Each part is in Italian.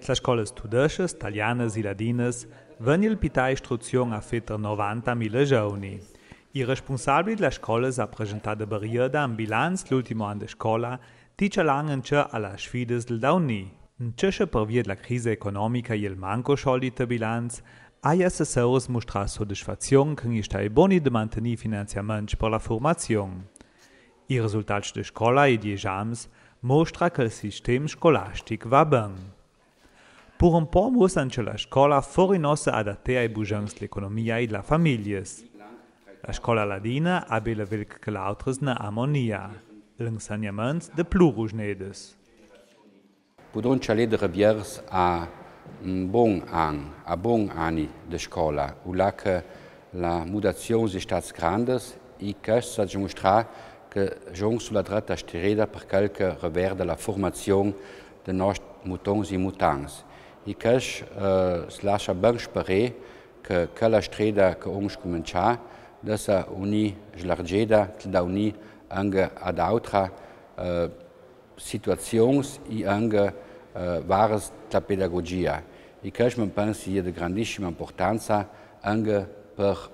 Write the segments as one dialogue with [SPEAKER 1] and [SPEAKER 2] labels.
[SPEAKER 1] Le scuole tudesche, italiane e ladines vengono pità istruzione a fetter 90.000 giovani. I responsabili della scuola ha presentato periodo un bilancio l'ultimo anno di scuola dice l'anno alla sfide del dauni. C'è per via della crisi economica e il manco soldi di bilancio, gli assessori mostrano soddisfazione che sta buoni di mantenere finanziamenti per la formazione. I risultati della scuola e di esami mostrano che il sistema scolastico va bene. Per un po' muss anche la scuola fuori nostra adattare ai bisogni dell'economia e della famiglia. La scuola ladina ha bella velke che l'altra in armonia, l'insegnamento de plurus nedes.
[SPEAKER 2] Podon chalede reviers a bon anni de scuola, ula che la mutazione si stats grandes e che sa dimostrar che giong sulla dritta strada per qualche revers della formazione de nostri mutons e mutants. E che si lascia ben sperare che quella strada che ons comincia dessa uni slargeda da uni anche ad altre situazioni e anche varie la pedagogia. E che mi penso sia di grandissima importanza anche per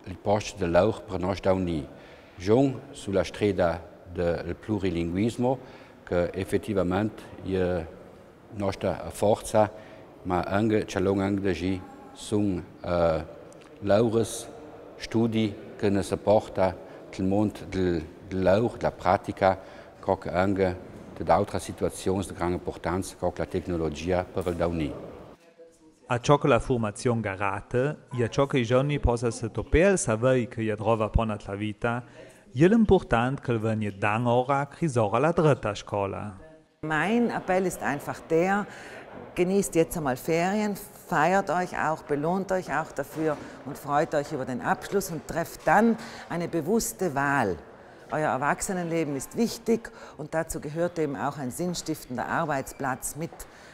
[SPEAKER 2] il posto di lavoro per noi da uni. Gion sulla strada del plurilinguismo che effettivamente è nostra forza, ma anche c'è anche sono laures studi che ne supporta il mondo del lavoro, della pratica, che anche di altre situazioni di grande importanza, come la tecnologia per il dauni.
[SPEAKER 1] A ciò che la formazione garate, e a ciò che i giorni possono sapere sapere che gli trova ponat la vita, è l'importante che venga dan ora crisora la dritta scuola.
[SPEAKER 3] Mein Appell ist einfach der, genießt jetzt einmal Ferien, feiert euch auch, belohnt euch auch dafür und freut euch über den Abschluss und trefft dann eine bewusste Wahl. Euer Erwachsenenleben ist wichtig und dazu gehört eben auch ein sinnstiftender Arbeitsplatz mit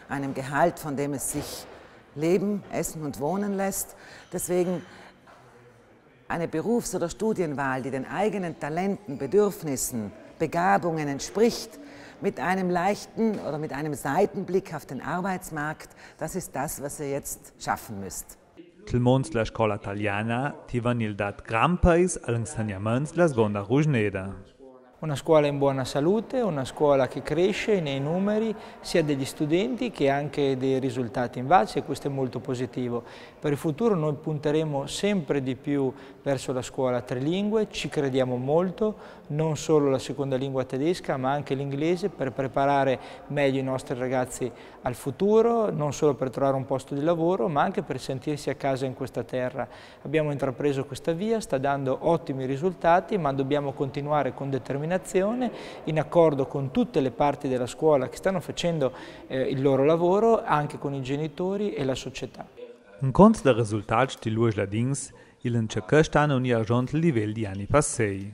[SPEAKER 3] einem Gehalt, von dem es sich leben, essen und wohnen lässt. Deswegen eine Berufs- oder Studienwahl, die den eigenen Talenten, Bedürfnissen, Begabungen entspricht, mit einem leichten oder mit einem Seitenblick auf den Arbeitsmarkt, das ist das, was ihr jetzt schaffen müsst.
[SPEAKER 1] Il mondo della scuola italiana ti venne dat gran peso all'insegnamento della seconda rusneda.
[SPEAKER 4] Una scuola in buona salute, una scuola che cresce nei numeri sia degli studenti che anche dei risultati in base, e questo è molto positivo. Per il futuro noi punteremo sempre di più verso la scuola trilingue, ci crediamo molto, non solo la seconda lingua tedesca ma anche l'inglese per preparare meglio i nostri ragazzi al futuro, non solo per trovare un posto di lavoro ma anche per sentirsi a casa in questa terra. Abbiamo intrapreso questa via, sta dando ottimi risultati ma dobbiamo continuare con determinazione in accordo con tutte le parti della scuola che stanno facendo il loro lavoro, anche con i genitori e la società.
[SPEAKER 1] In conto dei risultati di Luis Ladins, il che quest'anno non è raggiunto il livello di anni passati.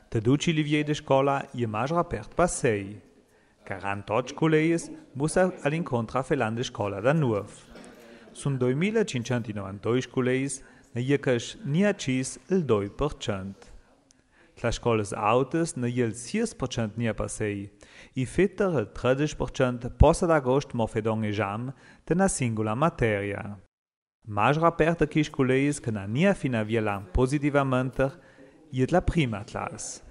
[SPEAKER 1] Da 12 livelli di scuola è maggiore aperto passati. 48 colleghi musano all'incontro a di scuola da nuovo. Sono 2.592 colleghi e ne è cis il 2%. Le scuole alte ne è il 6% ne passati e fetter il 13% possono agosto morfedon esame di una singola materia. Maggiore aperta che i colleghi che non ne fino a via positivamente è la prima classe.